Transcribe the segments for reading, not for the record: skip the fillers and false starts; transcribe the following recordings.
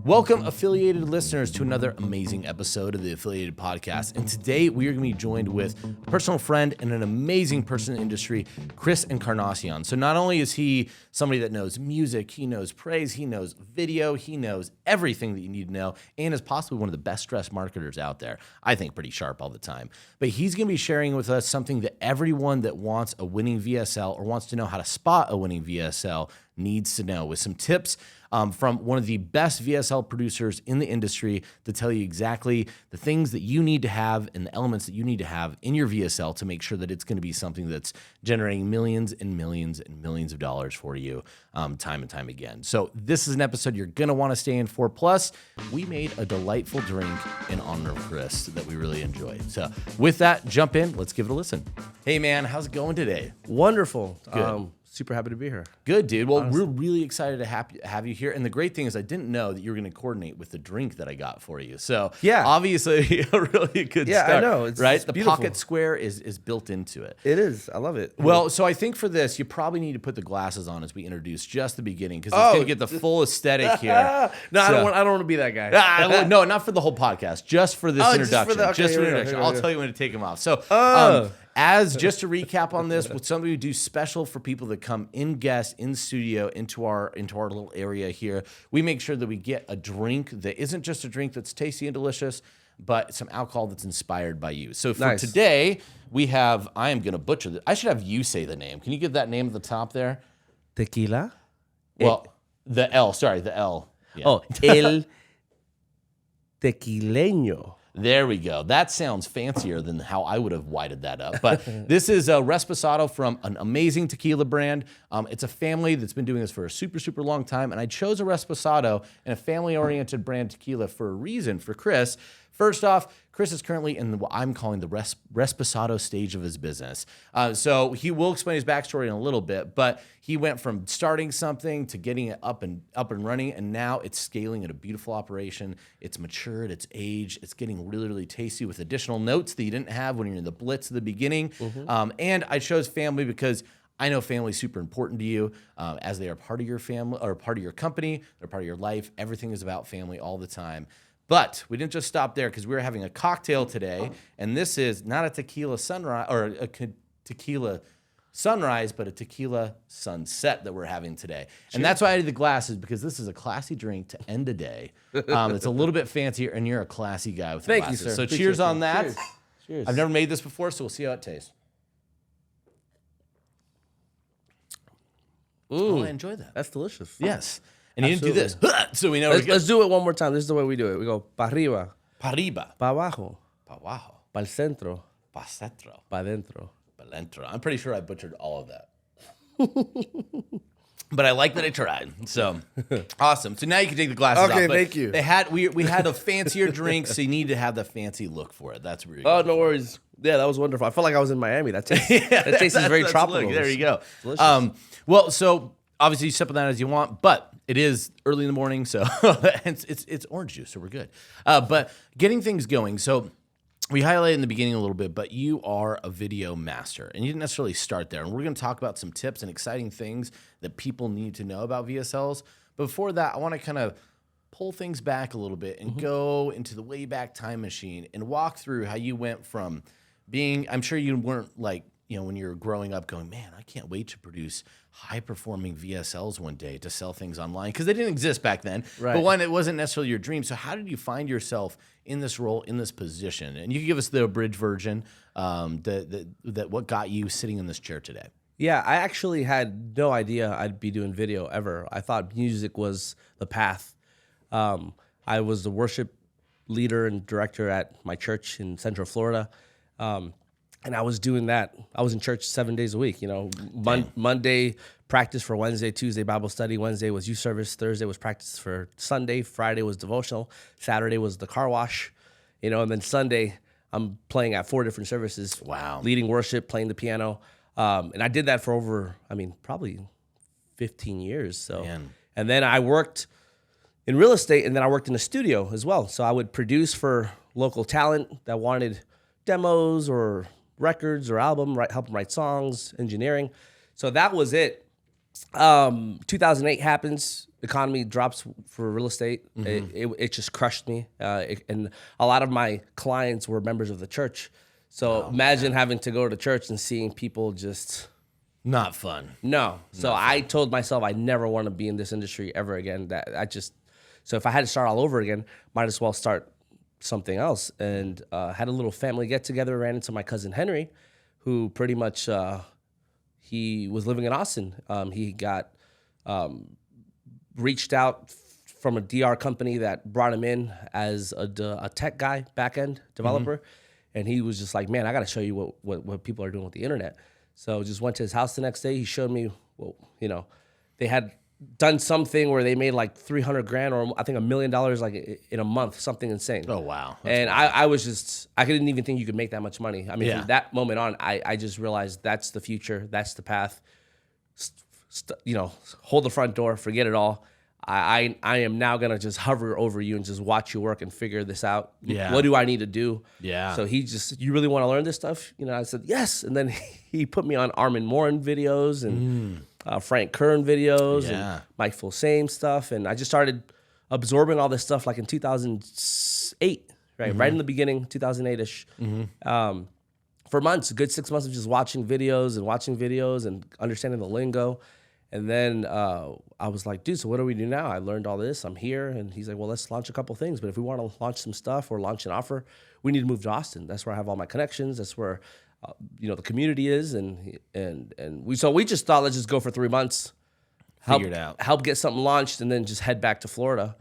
Welcome, affiliated listeners, to another amazing episode of the Affiliated Podcast. And today we are going to be joined with a personal friend and an amazing person in the industry, Chris Encarnacion. So not only is he somebody that knows music, he knows praise, he knows video, he knows everything that you need to know, and is possibly one of the best dressed marketers out there. I think pretty sharp all the time. But he's going to be sharing with us something that everyone that wants a winning VSL or wants to know how to spot a winning VSL needs to know, with some tips from one of the best VSL producers in the industry to tell you exactly the things that you need to have and the elements that you need to have in your VSL to make sure that it's going to be something that's generating millions and millions and millions of dollars for you time and time again. So this is an episode you're going to want to stay in for. Plus, we made a delightful drink in honor of Chris that we really enjoyed. So with that, jump in. Let's give it a listen. Hey, man, how's it going today? Wonderful. Good. Super happy to be here. Good, dude. Well, honestly, we're really excited to have you here. And the great thing is I didn't know that you were going to coordinate with the drink that I got for you. So yeah, obviously a really good start. Yeah, I know. It's the beautiful. pocket square is built into it. It is. I love it. Well, so I think for this, you probably need to put the glasses on as we introduce just the beginning, because it's going to get the full aesthetic here. No, I don't want to be that guy. No, not for the whole podcast. Just for this introduction. Just for the introduction. I'll tell you when to take them off. So just to recap on this, with something we do special for people that come in guest, in studio, into our little area here, we make sure that we get a drink that isn't just a drink that's tasty and delicious, but some alcohol that's inspired by you. So for today, we have, I am going to butcher this. I should have you say the name. Can you give that name at the top there? Tequila? Well, the L. Sorry, the L. Yeah. Oh, El Tequileño. There we go. That sounds fancier than how I would have whited that up. But this is a Reposado from an amazing tequila brand. It's a family that's been doing this for a super, super long time. And I chose a Reposado and a family-oriented brand tequila for a reason for Chris. First off, Chris is currently in what I'm calling the Reposado stage of his business. So he will explain his backstory in a little bit, but he went from starting something to getting it up and running, and now it's scaling at a beautiful operation. It's matured, it's aged, it's getting really, really tasty with additional notes that you didn't have when you're in the blitz at the beginning. Mm-hmm. And I chose family because I know family is super important to you, as they are part of your family or part of your company. They're part of your life. Everything is about family all the time. But we didn't just stop there, because we were having a cocktail today, and this is not a tequila sunrise or a tequila sunrise, but a tequila sunset that we're having today. Cheers. And that's why I did the glasses, because this is a classy drink to end a day. It's a little bit fancier, and you're a classy guy with the glasses. Thank you, sir. So Appreciate cheers on that. Cheers. Cheers. I've never made this before, so we'll see how it tastes. Ooh, oh, I enjoy that. That's delicious. Yes. And you didn't do this, so we know. Let's do it one more time. This is the way we do it. We go pa arriba, pa arriba, pa abajo, pa abajo, pa el centro, pa centro, pa dentro, pa dentro. I'm pretty sure I butchered all of that, but I like that I tried. So awesome. So now you can take the glasses off. Okay, thank you. We had a fancier drink, so you need to have the fancy look for it. That's where you're going. No worries. Yeah, that was wonderful. I felt like I was in Miami. That tastes is very tropical. There you go. Delicious. Well, so obviously you sip on that as you want, but it is early in the morning, so it's orange juice, so we're good. But getting things going, so we highlighted in the beginning a little bit, but you are a video master, and you didn't necessarily start there. And we're going to talk about some tips and exciting things that people need to know about VSLs. But before that, I want to kind of pull things back a little bit and go into the way back time machine and walk through how you went from being, I'm sure you weren't like, when you were growing up going, man, I can't wait to produce high-performing VSLs one day to sell things online, because they didn't exist back then. Right. But one, it wasn't necessarily your dream. So how did you find yourself in this role, in this position? And you can give us the abridged version, that what got you sitting in this chair today. Yeah, I actually had no idea I'd be doing video ever. I thought music was the path. I was the worship leader and director at my church in Central Florida. And I was doing that. I was in church 7 days a week. Monday practice for Wednesday, Tuesday Bible study. Wednesday was youth service. Thursday was practice for Sunday. Friday was devotional. Saturday was the car wash. And then Sunday I'm playing at 4 different services. Wow. Leading worship, playing the piano. And I did that for over, probably 15 years. So, Man. And then I worked in real estate, and then I worked in a studio as well. So I would produce for local talent that wanted demos or records or album, help them write songs, engineering. So that was it. 2008 happens. economy drops for real estate, it just crushed me. And a lot of my clients were members of the church. So imagine having to go to church and seeing people just... Not fun. No. So I told myself I never want to be in this industry ever again. So if I had to start all over again, might as well start something else. And had a little family get together, ran into my cousin Henry, who pretty much, he was living in Austin. He got reached out from a DR company that brought him in as a tech guy, back-end developer. And he was just like, man, I got to show you what people are doing with the internet. So just went to his house the next day. He showed me, well, you know, they had done something where they made like $300,000 or I think $1 million like in a month, something insane. Oh, wow. And I was just, I didn't even think you could make that much money. I mean, from that moment on, I just realized that's the future. That's the path. You know, hold the front door, forget it all. I am now going to just hover over you and just watch you work and figure this out. Yeah. What do I need to do? Yeah. So he just, you really want to learn this stuff? You know, I said, yes. And then he put me on Armin Morin videos and Frank Kern videos and Mike Fulsame stuff. And I just started absorbing all this stuff like in 2008, right? Right in the beginning, 2008-ish. For months, a good 6 months of just watching videos and understanding the lingo. And then I was like, dude, so what do we do now? I learned all this. I'm here. And he's like, well, let's launch a couple things. But if we want to launch some stuff or launch an offer, we need to move to Austin. That's where I have all my connections. That's where, you know, the community is. And we just thought, let's just go for 3 months. Figure it out. Help get something launched and then just head back to Florida.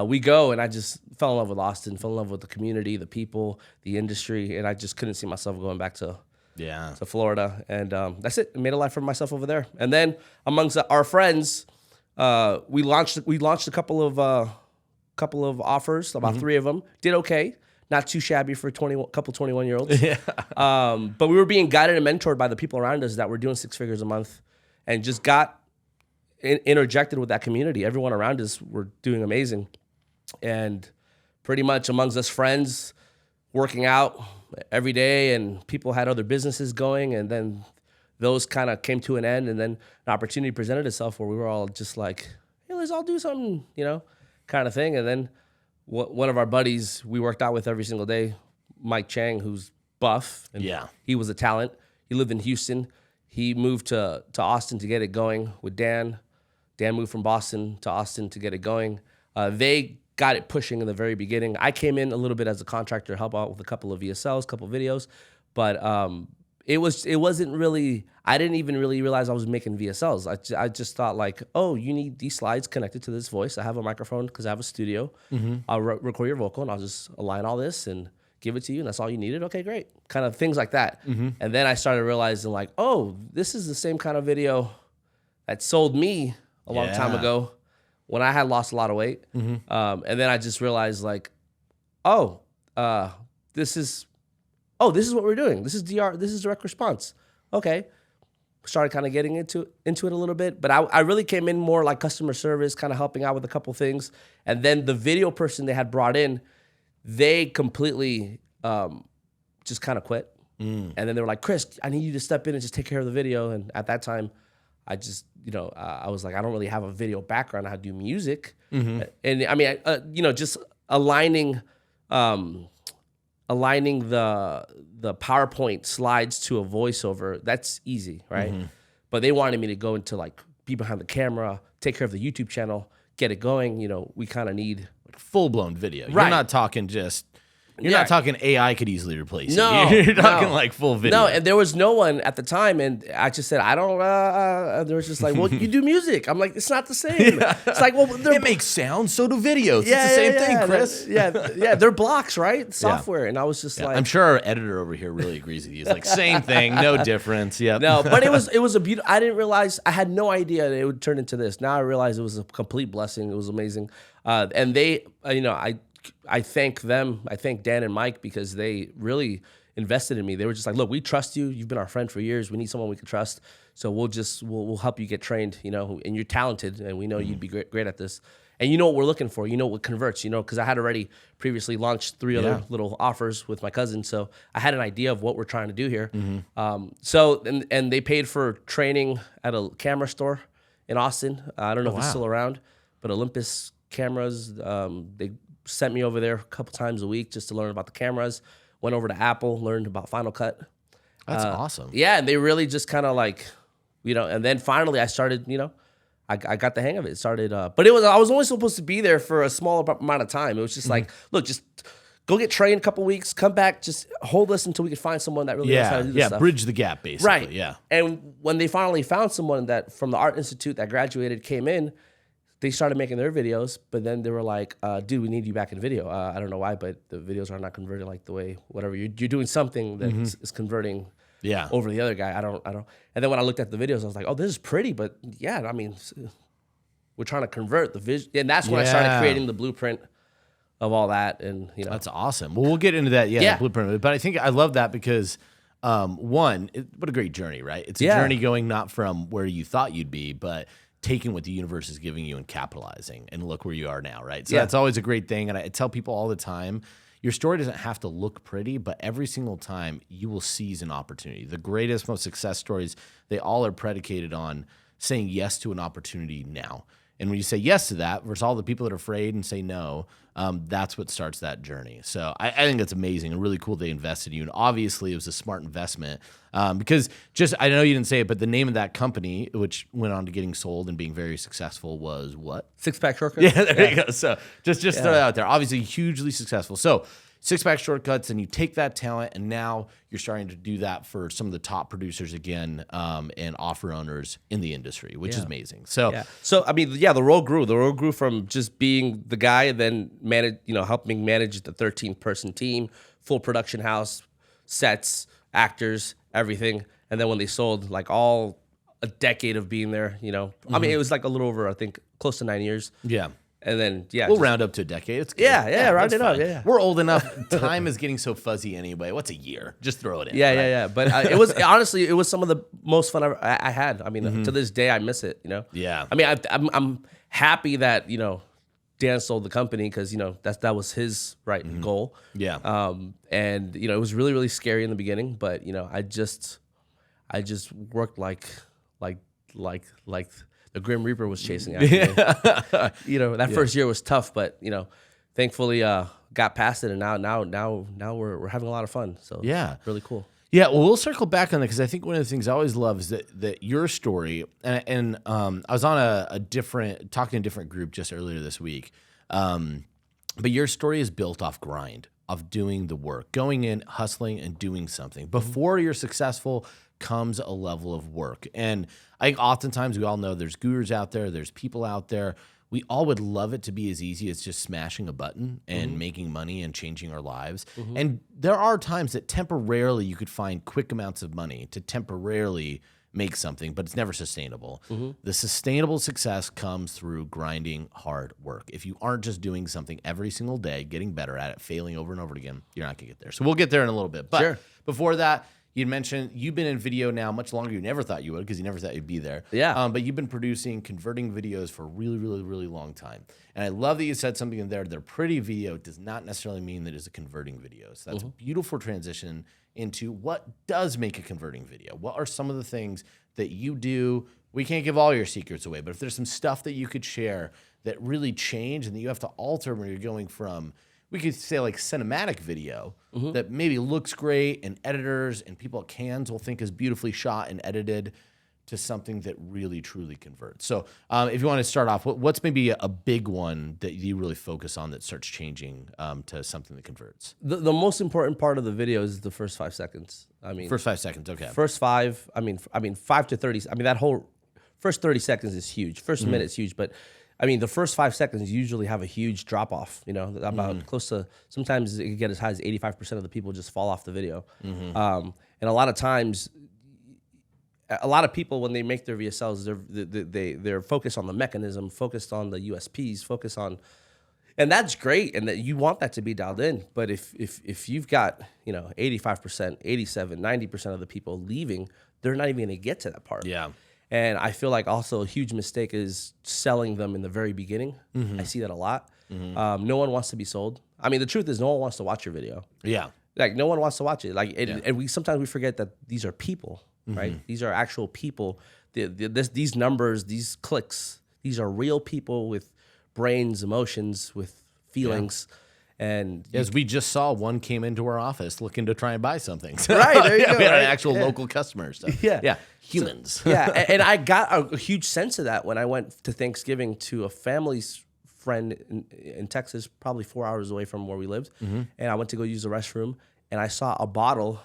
We go and I just fell in love with Austin, fell in love with the community, the people, the industry. And I just couldn't see myself going back to Florida, and that's it. I made a life for myself over there. And then amongst our friends, we launched a couple of offers, about 3 of them. Did okay, not too shabby for 21-year-olds. But we were being guided and mentored by the people around us that were doing 6 figures a month, and just got interjected with that community. Everyone around us were doing amazing, and pretty much amongst us friends, working out every day, and people had other businesses going, and then those kind of came to an end, and then an opportunity presented itself where we were all just like, hey, let's all do something, you know, kind of thing. And then one of our buddies we worked out with every single day, Mike Chang, who's buff, and he was a talent. He lived in Houston. He moved to Austin to get it going with Dan. Dan moved from Boston to Austin to get it going. They got it pushing in the very beginning. I came in a little bit as a contractor to help out with a couple of VSLs, a couple of videos, but it wasn't really, I didn't even really realize I was making VSLs. I just thought like, oh, you need these slides connected to this voice. I have a microphone because I have a studio. I'll record your vocal and I'll just align all this and give it to you, and that's all you needed? Okay, great. Kind of things like that. And then I started realizing like, oh, this is the same kind of video that sold me a long time ago, when I had lost a lot of weight. And then I just realized like, this is what we're doing. This is DR, this is direct response. Okay. Started kind of getting into it a little bit, but I really came in more like customer service, kind of helping out with a couple things. And then the video person they had brought in, they completely just kind of quit. And then they were like, Chris, I need you to step in and just take care of the video. And at that time, I just, I was like, I don't really have a video background. I do music. And I mean, just aligning the PowerPoint slides to a voiceover, that's easy, right? But they wanted me to go into like, be behind the camera, take care of the YouTube channel, get it going. We kind of need full-blown video. Right. You're not talking just... You're not talking AI could easily replace it. No, You're talking like full video. No, and there was no one at the time, and I just said, I don't, there was just like, well, you do music. I'm like, it's not the same. It's like, well, it makes sound, so do videos. It's the same thing, Chris. They're blocks, right? Software. And I was just like... I'm sure our editor over here really agrees with you. It's like, same thing, no difference. Yeah. No, but it was a beautiful... I didn't realize... I had no idea that it would turn into this. Now I realize it was a complete blessing. It was amazing. And they, I thank them. I thank Dan and Mike because they really invested in me. They were just like, look, we trust you. You've been our friend for years. We need someone we can trust. So we'll help you get trained, and you're talented and we know you'd be great at this. And you know what we're looking for. You know what converts, because I had already previously launched 3 other little offers with my cousin. So I had an idea of what we're trying to do here. So they paid for training at a camera store in Austin. I don't know if it's still around. but Olympus cameras, they sent me over there a couple times a week just to learn about the cameras. Went over to Apple, learned about Final Cut. That's awesome. Yeah, and they really just kind of like, and then finally I started, I got the hang of it. It started, but I was only supposed to be there for a small amount of time. It was just like, look, just go get trained a couple weeks, come back, just hold us until we can find someone that really knows how to do this stuff. Bridge the gap, basically. Right. Yeah. And when they finally found someone that from the Art Institute that graduated, came in, they started making their videos, but then they were like, dude, we need you back in video. I don't know why, but the videos are not converting like the way, whatever. You're doing something that is converting over the other guy. I don't. And then when I looked at the videos, I was like, oh, this is pretty, but yeah, I mean, we're trying to convert the vision. And that's when I started creating the blueprint of all that. And, That's awesome. Well, we'll get into that, the blueprint. But I think I love that because, what a great journey, right? It's a journey going not from where you thought you'd be, but taking what the universe is giving you and capitalizing, and look where you are now, right? So that's always a great thing. And I tell people all the time, your story doesn't have to look pretty, but every single time you will seize an opportunity. The greatest, most success stories, they all are predicated on saying yes to an opportunity now. And when you say yes to that versus all the people that are afraid and say no, that's what starts that journey. So I think that's amazing and really cool they invested in you. And obviously it was a smart investment because I know you didn't say it, but the name of that company, which went on to getting sold and being very successful, was what? Six Pack Shortcuts. Yeah, there you go. So just throw that out there. Obviously hugely successful. So Six Pack Shortcuts, and you take that talent, and now you're starting to do that for some of the top producers again, and offer owners in the industry, which is amazing. So, I mean, the role grew. The role grew from just being the guy, and then helping manage the 13-person team, full production house, sets, actors, everything. And then when they sold, like all a decade of being there, I mean, it was like a little over, I think, close to 9 years. Yeah. And then, we'll round up to a decade. It's good. Round it up. Yeah, we're old enough. Time is getting so fuzzy anyway. What's a year? Just throw it in. Yeah. But it was honestly, it was some of the most fun I had. I mean, to this day, I miss it. Yeah. I mean, I'm happy that Dan sold the company because that was his goal. Yeah. And it was really, really scary in the beginning, but I just worked like the Grim Reaper was chasing after me. That first year was tough, but thankfully got past it, and now we're having a lot of fun. So really cool. Yeah, well, we'll circle back on that because I think one of the things I always love is that your story, and I was on talking to a different group just earlier this week, but your story is built off grind, of doing the work, going in, hustling, and doing something. Before you're successful comes a level of work. And I think oftentimes we all know there's gurus out there, there's people out there. We all would love it to be as easy as just smashing a button and making money and changing our lives. And there are times that temporarily you could find quick amounts of money to temporarily make something, but it's never sustainable. The sustainable success comes through grinding hard work. If you aren't just doing something every single day, getting better at it, failing over and over again, you're not gonna get there. So we'll get there in a little bit. But before that, you'd mentioned you've been in video now much longer than you never thought you would because you never thought you'd be there. Yeah. But you've been converting videos for a really, really, really long time. And I love that you said something in there. They're pretty video does not necessarily mean that it's a converting video. So that's a beautiful transition into what does make a converting video. What are some of the things that you do? We can't give all your secrets away, but if there's some stuff that you could share that really change and that you have to alter when you're going from, we could say like cinematic video that maybe looks great and editors and people at Cannes will think is beautifully shot and edited, to something that really truly converts. So if you want to start off, what's maybe a big one that you really focus on that starts changing to something that converts? The most important part of the video is the first 5 seconds. I mean, first 5 seconds, okay. First 5, I mean 5 to 30. I mean, that whole first 30 seconds is huge. First minute is huge, but I mean, the first 5 seconds usually have a huge drop off, about close to, sometimes it can get as high as 85% of the people just fall off the video. And a lot of times, a lot of people, when they make their VSLs, they're focused on the mechanism, focused on the USPs, focused on, and that's great, and that you want that to be dialed in. But if you've got 85%, 87, 90% of the people leaving, they're not even going to get to that part. Yeah. And I feel like also a huge mistake is selling them in the very beginning. I see that a lot. No one wants to be sold. I mean, the truth is no one wants to watch your video. Yeah. Like no one wants to watch it. And sometimes we forget that these are people, right? These are actual people. These numbers, these clicks, these are real people with brain's emotions with feelings. And As we just saw, one came into our office looking to try and buy something. Right, there you go, We had right? an actual local customer. So. Yeah. Humans. and I got a huge sense of that when I went to Thanksgiving to a family's friend in Texas, probably 4 hours away from where we lived. And I went to go use the restroom, and I saw a bottle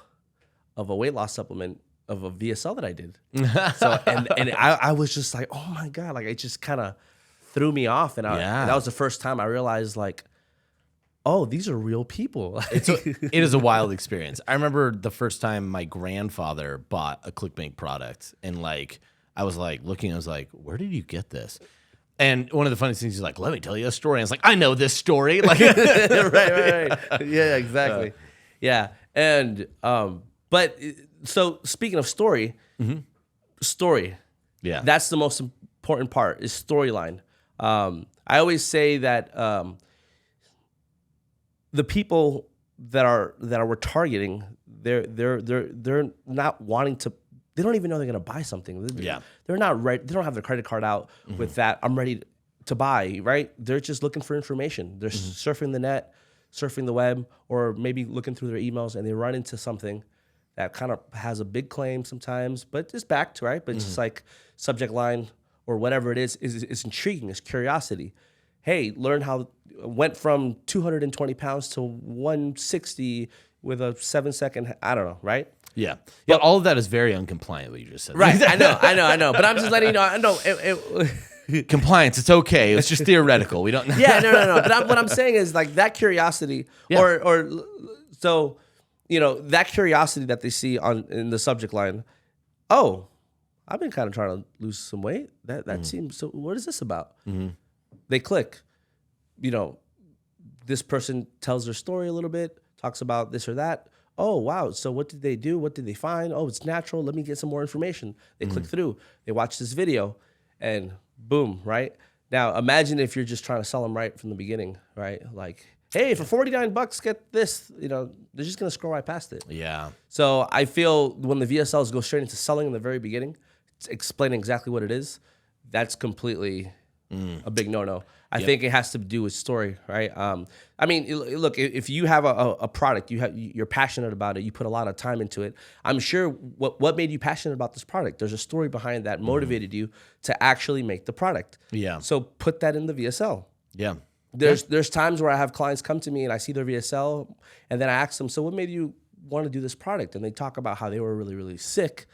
of a weight loss supplement of a VSL that I did. So and I was just like, oh my God, like it just kind of threw me off. And that was the first time I realized, like, oh, these are real people. It is a wild experience. I remember the first time my grandfather bought a ClickBank product, and like I was like looking, I was like, where did you get this? And one of the funniest things, he's like, let me tell you a story. And I was like, I know this story. Like, right. Yeah, exactly. Yeah. And but so speaking of story, story. Yeah. That's the most important part, is storyline. I always say that the people that we're targeting, they're not wanting to. They don't even know they're gonna buy something. They're not ready. They don't have their credit card out with that. I'm ready to buy. Right? They're just looking for information. They're surfing the net, surfing the web, or maybe looking through their emails, and they run into something that kind of has a big claim sometimes, but it's backed, right? But it's just like subject line or whatever it is intriguing. It's curiosity. Hey, learn how went from 220 pounds to 160 with a 7-second. I don't know, right? Yeah. All of that is very uncompliant, what you just said. Right. I know. But I'm just letting you know. I know. Compliance, it's okay. It's just theoretical. We don't know. Yeah, no. But what I'm saying is, like, that curiosity, or so, that curiosity that they see in the subject line. Oh, I've been kind of trying to lose some weight. That seems so. What is this about? They click. This person tells their story a little bit, talks about this or that. Oh, wow. So what did they do? What did they find? Oh, it's natural. Let me get some more information. They click through. They watch this video, and boom, right? Now, imagine if you're just trying to sell them right from the beginning, right? Like, hey, for $49, get this. They're just going to scroll right past it. Yeah. So I feel when the VSLs go straight into selling in the very beginning, explaining exactly what it is, that's completely a big no-no. I think it has to do with story, right? I mean, look, if you have a product, you're passionate about it, you put a lot of time into it. I'm sure what made you passionate about this product? There's a story behind that motivated you to actually make the product. Yeah. So put that in the VSL. Yeah. There's times where I have clients come to me and I see their VSL, and then I ask them, so what made you want to do this product? And they talk about how they were really, really sick,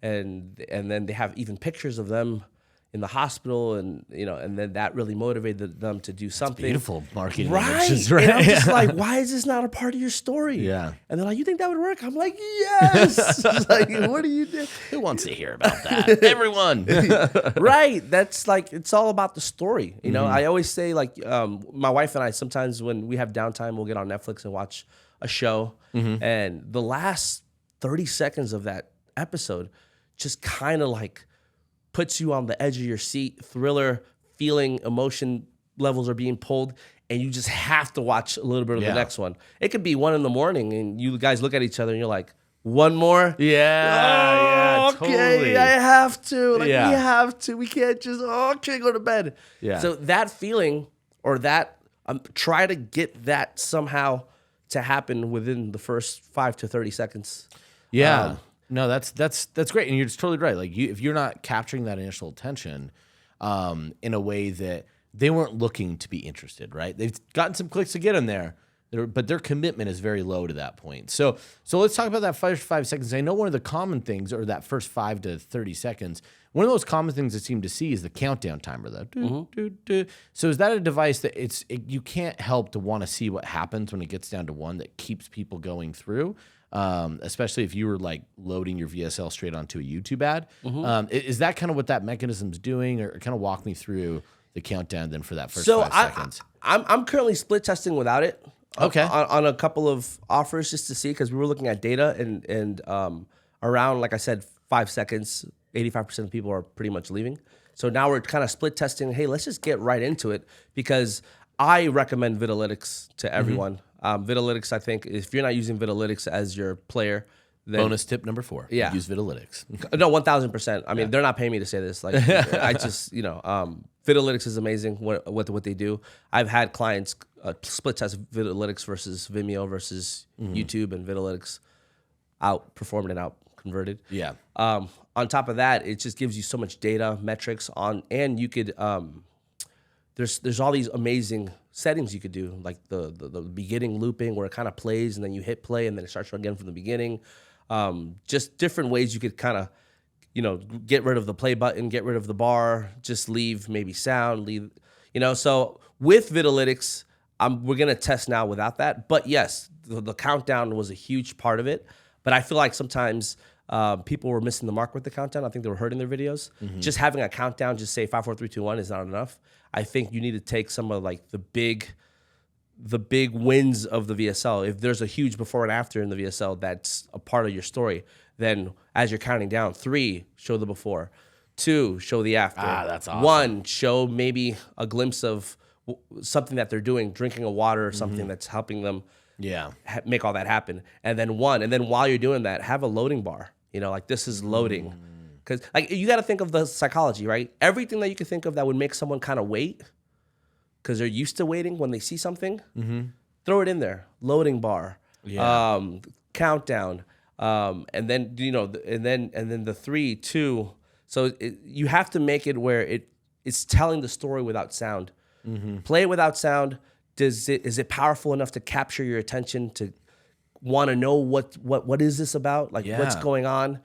and then they have even pictures of them in the hospital, and then that really motivated them to do something. Beautiful marketing right? images, right? And I'm just like, why is this not a part of your story? Yeah. And they're like, you think that would work? I'm like, yes. Like, what do you do? Who wants to hear about that? Everyone. Right. That's like, it's all about the story. I always say, like, my wife and I, sometimes when we have downtime, we'll get on Netflix and watch a show. And the last 30 seconds of that episode just kind of like puts you on the edge of your seat, thriller, feeling, emotion levels are being pulled, and you just have to watch a little bit of the next one. It could be 1 a.m, and you guys look at each other and you're like, one more? Yeah, okay, totally. I have to. We have to. We can't just, okay, go to bed. Yeah. So that feeling, or that, try to get that somehow to happen within the first 5 to 30 seconds. Yeah. No, that's great, and you're just totally right. Like, if you're not capturing that initial attention in a way that they weren't looking to be interested, right? They've gotten some clicks to get in there, but their commitment is very low to that point. So let's talk about that first 5 seconds. I know one of the common things, or that first 5 to 30 seconds, one of those common things I seem to see is the countdown timer, though. So is that a device that you can't help to want to see what happens when it gets down to 1 that keeps people going through? Especially if you were like loading your VSL straight onto a YouTube ad. Is that kind of what that mechanism's doing, or kind of walk me through the countdown then for that first 5 seconds? I'm currently split testing without it. Okay. On a couple of offers just to see, because we were looking at data and around, like I said, 5 seconds, 85% of people are pretty much leaving. So now we're kind of split testing. Hey, let's just get right into it, because I recommend Vitalytics to everyone. Vitalytics, I think, if you're not using Vitalytics as your player, then bonus tip number 4. Use Vitalytics. No, 1,000%. I mean, they're not paying me to say this. Like, I just, Videolytics is amazing. What they do. I've had clients split test Videolytics versus Vimeo versus YouTube, and Videolytics outperformed and out converted. Yeah. On top of that, it just gives you so much data, metrics and you could. There's all these amazing settings you could do, like the beginning looping where it kind of plays and then you hit play and then it starts again from the beginning. Just different ways you could kind of, get rid of the play button, get rid of the bar, just leave maybe sound, So with Videolytics, we're gonna test now without that. But yes, the countdown was a huge part of it. But I feel like sometimes people were missing the mark with the countdown. I think they were hurting their videos. Just having a countdown, just say 5, 4, 3, 2, 1 is not enough. I think you need to take some of like the big wins of the VSL. If there's a huge before and after in the VSL that's a part of your story, then as you're counting down, 3, show the before, 2, show the after. That's awesome. 1, show maybe a glimpse of something that they're doing, drinking a water or something that's helping them make all that happen. And then 1, and then while you're doing that, have a loading bar. Like this is loading. Because like you got to think of the psychology, right? Everything that you could think of that would make someone kind of wait, because they're used to waiting when they see something. Throw it in there. Loading bar, countdown, and then and then the 3, 2. So you have to make it where it's telling the story without sound. Play it without sound. Is it powerful enough to capture your attention to want to know what is this about? Like what's going on?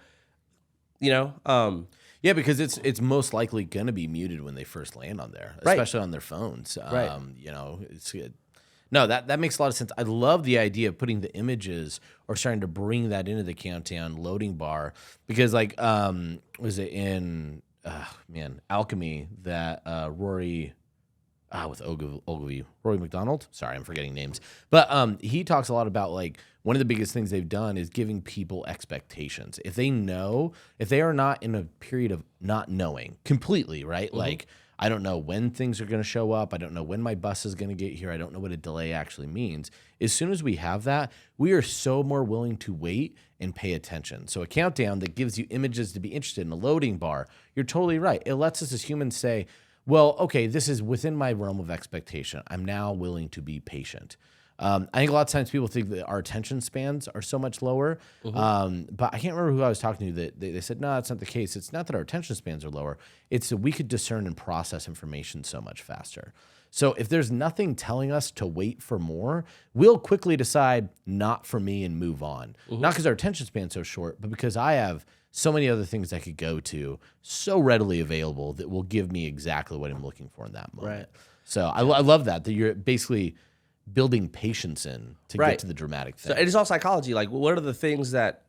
Yeah, because it's most likely going to be muted when they first land on there, especially on their phones. It's good. No, that makes a lot of sense. I love the idea of putting the images or starting to bring that into the countdown loading bar, because was it in Alchemy that Rory with Ogilvy, Rory McDonald. Sorry, I'm forgetting names. But he talks a lot about one of the biggest things they've done is giving people expectations. If they are not in a period of not knowing completely, right? I don't know when things are going to show up. I don't know when my bus is going to get here. I don't know what a delay actually means. As soon as we have that, we are so more willing to wait and pay attention. So a countdown that gives you images to be interested in, a loading bar, you're totally right. It lets us as humans say, well, okay, this is within my realm of expectation. I'm now willing to be patient. I think a lot of times people think that our attention spans are so much lower, but I can't remember who I was talking to that they said, no, that's not the case. It's not that our attention spans are lower. It's that we could discern and process information so much faster. So if there's nothing telling us to wait for more, we'll quickly decide not for me and move on. Not because our attention span's so short, but because I have so many other things I could go to so readily available that will give me exactly what I'm looking for in that moment. Right. So I love that you're basically building patience in to get to the dramatic thing. So it is all psychology. Like, what are the things that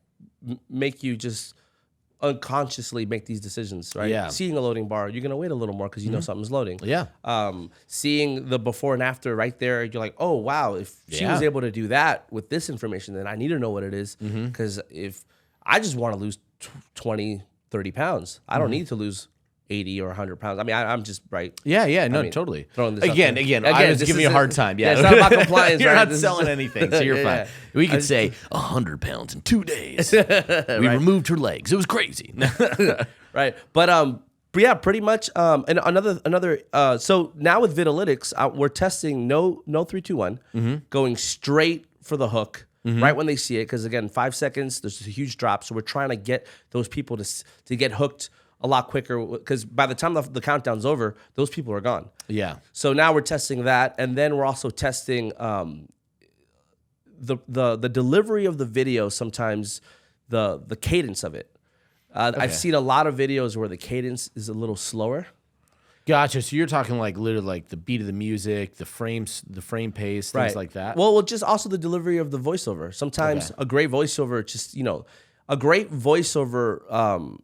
make you just unconsciously make these decisions, right? Yeah. Seeing a loading bar, you're going to wait a little more because you know something's loading. Yeah. Seeing the before and after right there, you're like, oh, wow, if she was able to do that with this information, then I need to know what it is. Because if I just want to lose 20, 30 pounds, I don't need to lose 80 or 100 pounds. I mean, I'm just right. Yeah, totally. Throwing this again, I was giving you a hard time. Yeah, it's not about compliance. You're right? not selling anything, so you're fine. We could say 100 pounds in 2 days. We removed her legs. It was crazy. Right, but yeah, pretty much. And another. So now with Videolytics, we're testing no 3, 2, 1, going straight for the hook. Right when they see it, because again, 5 seconds, there's a huge drop. So we're trying to get those people to get hooked a lot quicker, because by the time the countdown's over, those people are gone. Yeah. So now we're testing that, and then we're also testing the delivery of the video. Sometimes the cadence of it. I've seen a lot of videos where the cadence is a little slower. Gotcha. So you're talking literally the beat of the music, the frame pace, things like that. Well, just also the delivery of the voiceover. Sometimes a great voiceover, a great voiceover.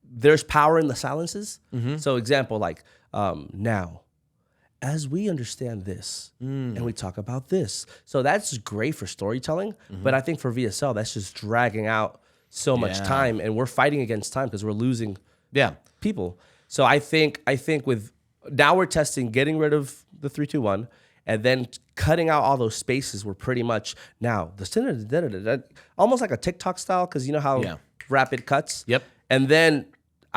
There's power in the silences. So example, now, as we understand this, and we talk about this. So that's great for storytelling. But I think for VSL, that's just dragging out so much time, and we're fighting against time because we're losing people. So I think with now we're testing getting rid of the 3, 2, 1, and then cutting out all those spaces. We're pretty much now almost like a TikTok style, because you know how rapid cuts. Yep. And then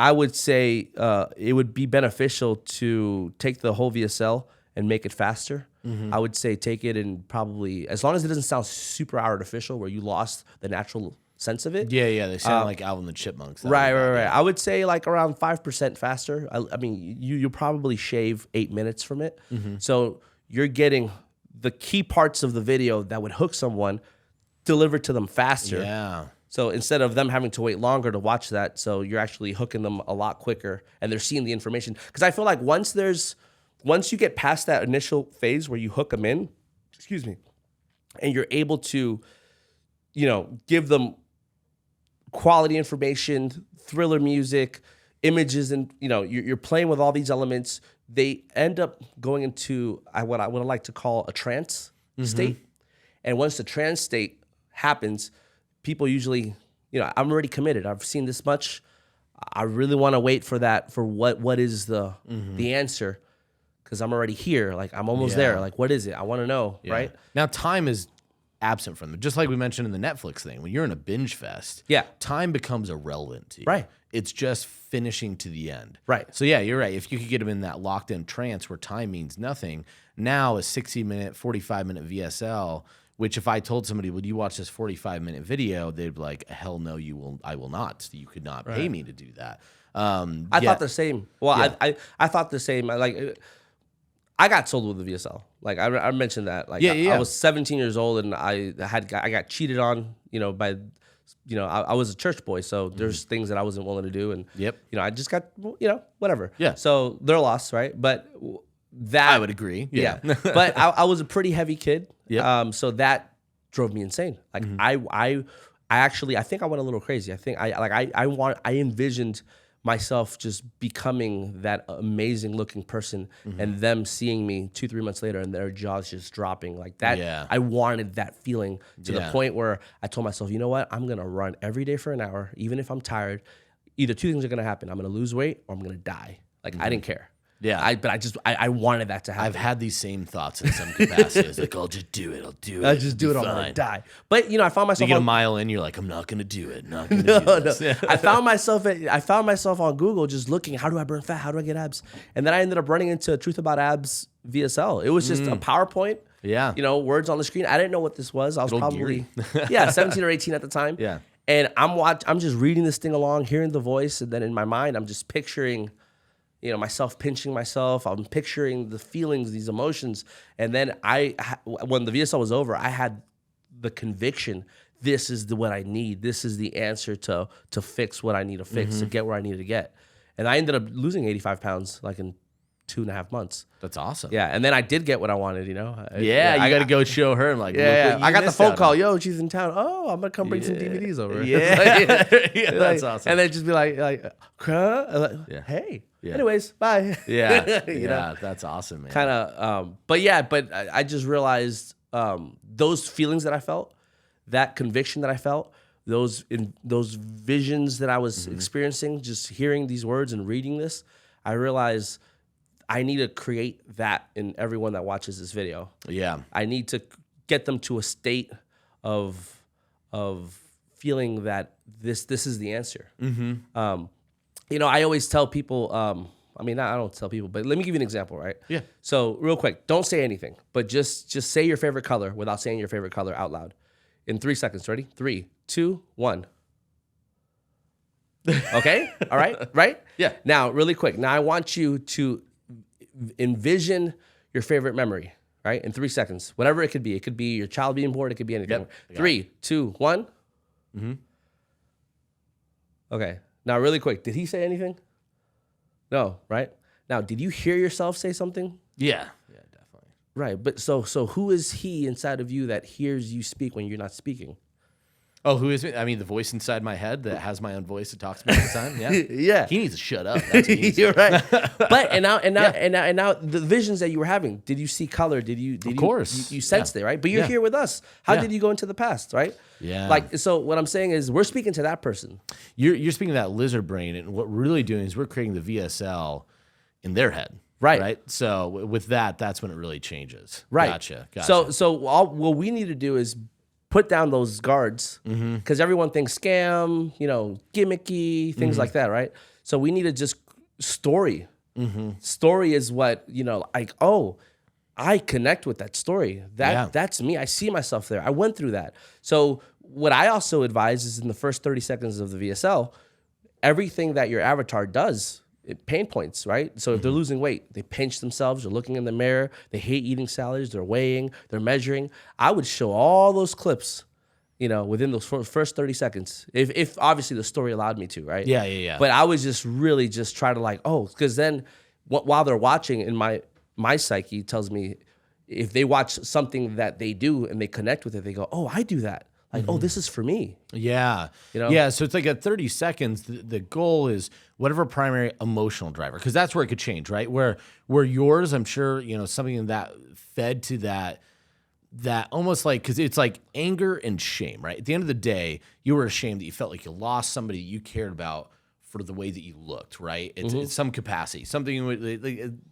I would say it would be beneficial to take the whole VSL and make it faster. I would say take it and probably, as long as it doesn't sound super artificial where you lost the natural sense of it. Yeah, they sound like Alvin the Chipmunks. Right. I would say like around 5% faster. I mean, you'll probably shave 8 minutes from it. So you're getting the key parts of the video that would hook someone delivered to them faster. Yeah. So instead of them having to wait longer to watch that, so you're actually hooking them a lot quicker and they're seeing the information. Because I feel like once you get past that initial phase where you hook them in, and you're able to, give them quality information, thriller music, images, and you're playing with all these elements, they end up going into what I would like to call a trance state. And once the trance state happens, people usually, I'm already committed. I've seen this much. I really want to wait for that, for what is the answer, because I'm already here. Like, I'm almost there. Like, what is it? I want to know, right? Now, time is absent from them. Just like we mentioned in the Netflix thing, when you're in a binge fest, time becomes irrelevant to you. Right. It's just finishing to the end. Right. So, yeah, you're right. If you could get them in that locked-in trance where time means nothing, now a 60-minute, 45-minute VSL, which if I told somebody, would you watch this 45-minute video, they'd be like, hell no, I will not. You could not pay me to do that. I thought the same. Well, I thought the same. Like, I got sold with the VSL. Like I mentioned that. Like I was 17 years old and I got cheated on. By, I was a church boy, so there's things that I wasn't willing to do, and I just got whatever. Yeah. So their loss, right? But that I would agree. Yeah. But I was a pretty heavy kid. Yeah. So that drove me insane. Like I actually think I went a little crazy. I think I envisioned myself just becoming that amazing looking person and them seeing me 2-3 months later and their jaws just dropping like that. Yeah. I wanted that feeling to the point where I told myself, you know what? I'm going to run every day for an hour, even if I'm tired. Either two things are going to happen. I'm going to lose weight or I'm going to die. Like I didn't care. Yeah. But I wanted that to happen. I've had these same thoughts in some capacity. It's like, I'll just do it. I'll do it. I'll just do it. I'm going to die. But, I found myself. You get a mile in, you're like, I'm not going to do it. Not going to do this. I found myself on Google just looking, how do I burn fat? How do I get abs? And then I ended up running into Truth About Abs VSL. It was just a PowerPoint. Yeah. Words on the screen. I didn't know what this was. I was probably 17 or 18 at the time. Yeah. And I'm just reading this thing along, hearing the voice, and then in my mind, I'm just picturing myself pinching myself. I'm picturing the feelings, these emotions. And then when the VSL was over, I had the conviction, this is what I need. This is the answer to fix what I need to fix, to get where I need to get. And I ended up losing 85 pounds like in 2.5 months. That's awesome. Yeah, and then I did get what I wanted, you got to go show her. And I got the phone call. Yo, she's in town. Oh, I'm going to come bring some DVDs over. Yeah. That's awesome. And then just be like hey. Yeah. Anyways, bye. Yeah, that's awesome, man. Kind of, but I just realized those feelings that I felt, that conviction that I felt, those visions that I was experiencing, just hearing these words and reading this, I realized I need to create that in everyone that watches this video. Yeah, I need to get them to a state of feeling that this is the answer. I always tell people, I don't tell people, but let me give you an example, right? Yeah. So real quick, don't say anything, but just say your favorite color without saying your favorite color out loud. In 3 seconds, ready? 3, 2, 1. Okay? All right? Right? Yeah. Now, really quick. Now, I want you to envision your favorite memory, right? In 3 seconds, whatever it could be. It could be your child being born. It could be anything. Yep. 3, 2, 1. Okay. Now, really quick, did he say anything? No, right? Now, did you hear yourself say something? Yeah. Yeah, definitely. Right, but so who is he inside of you that hears you speak when you're not speaking? Oh, who is it? I mean, the voice inside my head that has my own voice that talks to me all the time. Yeah, yeah. He needs to shut up. That's what he needs You're right. But and now, the visions that you were having. Did you see color? Did you? Of course. You sensed it, right? But you're here with us. How did you go into the past, right? Yeah. Like, so what I'm saying is, we're speaking to that person. You're speaking to that lizard brain, and what we're really doing is we're creating the VSL in their head. Right. So with that's when it really changes. Right. Gotcha. So what we need to do is put down those guards, because everyone thinks scam, gimmicky, things like that, right? So we need to just story. Story is what, like, oh, I connect with that story. That's me. I see myself there. I went through that. So what I also advise is in the first 30 seconds of the VSL, everything that your avatar does, it pain points, right? So if they're losing weight, they pinch themselves, they're looking in the mirror, they hate eating salads, they're weighing, they're measuring. I would show all those clips, within those first 30 seconds. If obviously the story allowed me to, right? Yeah. But I was just really just try to like, because then while they're watching, in my psyche tells me if they watch something that they do and they connect with it, they go, oh, I do that. Like, oh, this is for me. Yeah. Yeah. So it's like at 30 seconds, the goal is whatever primary emotional driver, because that's where it could change, right? Where yours, I'm sure, something that fed to that almost like, because it's like anger and shame, right? At the end of the day, you were ashamed that you felt like you lost somebody you cared about for the way that you looked, right? It's some capacity, something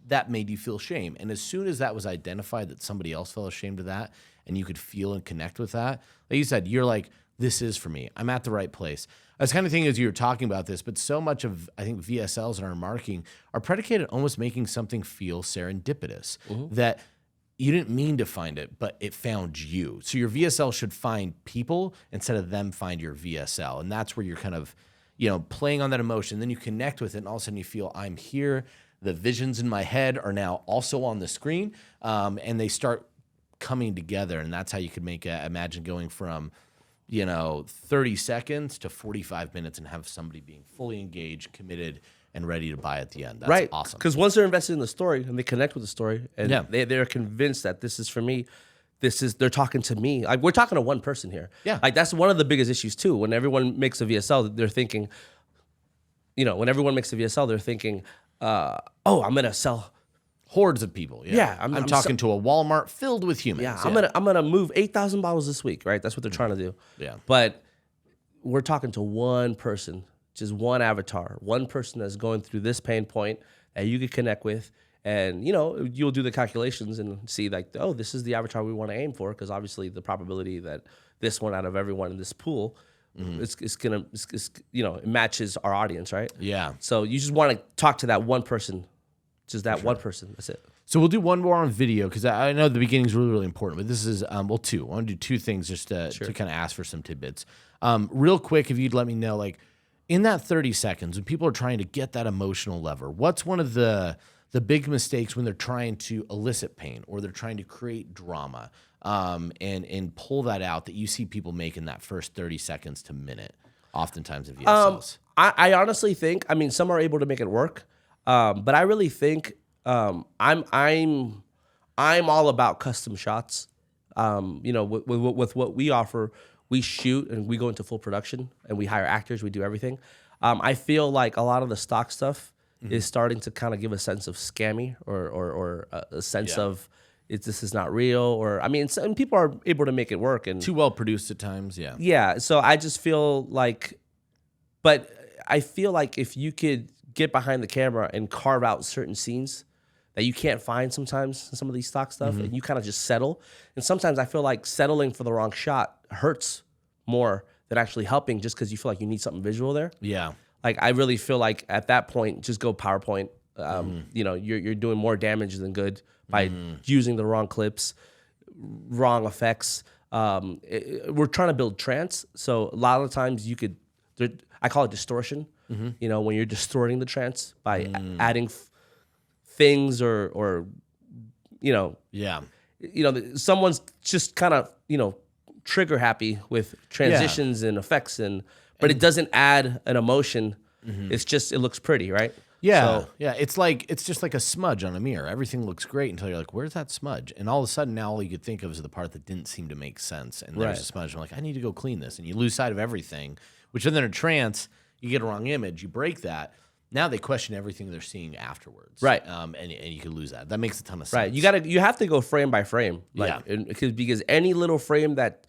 that made you feel shame. And as soon as that was identified that somebody else felt ashamed of that, and you could feel and connect with that, like you said, you're like, this is for me. I'm at the right place. I was kind of thinking as you were talking about this, but so much of, I think, VSLs and our marketing are predicated on almost making something feel serendipitous, that you didn't mean to find it, but it found you. So your VSL should find people instead of them find your VSL. And that's where you're kind of, playing on that emotion. Then you connect with it, and all of a sudden you feel, I'm here. The visions in my head are now also on the screen, and they start coming together. And that's how you could imagine going from 30 seconds to 45 minutes and have somebody being fully engaged, committed, and ready to buy at the end. That's awesome. Because once they're invested in the story and they connect with the story, and they're convinced that this is for me, they're talking to me. Like, we're talking to one person here. Yeah. Like, that's one of the biggest issues too. When everyone makes a VSL, they're thinking, oh, I'm gonna sell hordes of people. Yeah, I'm talking to a Walmart filled with humans. Yeah, I'm gonna move 8,000 bottles this week, right? That's what they're trying to do. Yeah. But we're talking to one person, just one avatar, one person that's going through this pain point that you could connect with, and you'll do the calculations and see like, oh, this is the avatar we want to aim for, because obviously the probability that this one out of everyone in this pool, it matches our audience, right? Yeah. So you just want to talk to that one person. Just that one person. That's it. So we'll do one more on video, because I know the beginning is really, really important. But this is, two. I want to do two things just to kind of ask for some tidbits. Real quick, if you'd let me know, like in that 30 seconds, when people are trying to get that emotional lever, what's one of the big mistakes when they're trying to elicit pain or they're trying to create drama and pull that out that you see people make in that first 30 seconds to minute, oftentimes in VSLs? I honestly think, some are able to make it work. But I really think I'm all about custom shots. With what we offer, we shoot and we go into full production and we hire actors. We do everything. I feel like a lot of the stock stuff is starting to kind of give a sense of scammy or a sense of this is not real. Or some people are able to make it work and too well produced at times. Yeah. Yeah. So I just feel like, but I feel like if you could get behind the camera and carve out certain scenes that you can't find sometimes in some of these stock stuff, and you kind of just settle. And sometimes I feel like settling for the wrong shot hurts more than actually helping, just because you feel like you need something visual there. Yeah. Like, I really feel like at that point, just go PowerPoint. You're doing more damage than good by using the wrong clips, wrong effects. We're trying to build trance. So a lot of the times I call it distortion. When you're distorting the trance by adding things or someone's just kind of, trigger happy with transitions and effects but it doesn't add an emotion. It's just, it looks pretty, right? Yeah. It's just like a smudge on a mirror. Everything looks great until you're like, where's that smudge? And all of a sudden now all you could think of is the part that didn't seem to make sense. And there's a smudge. I'm like, I need to go clean this. And you lose sight of everything, which then in a trance, you get a wrong image, you break that. Now they question everything they're seeing afterwards, right? And you can lose that. That makes a ton of sense, right? You have to go frame by frame, because any little frame that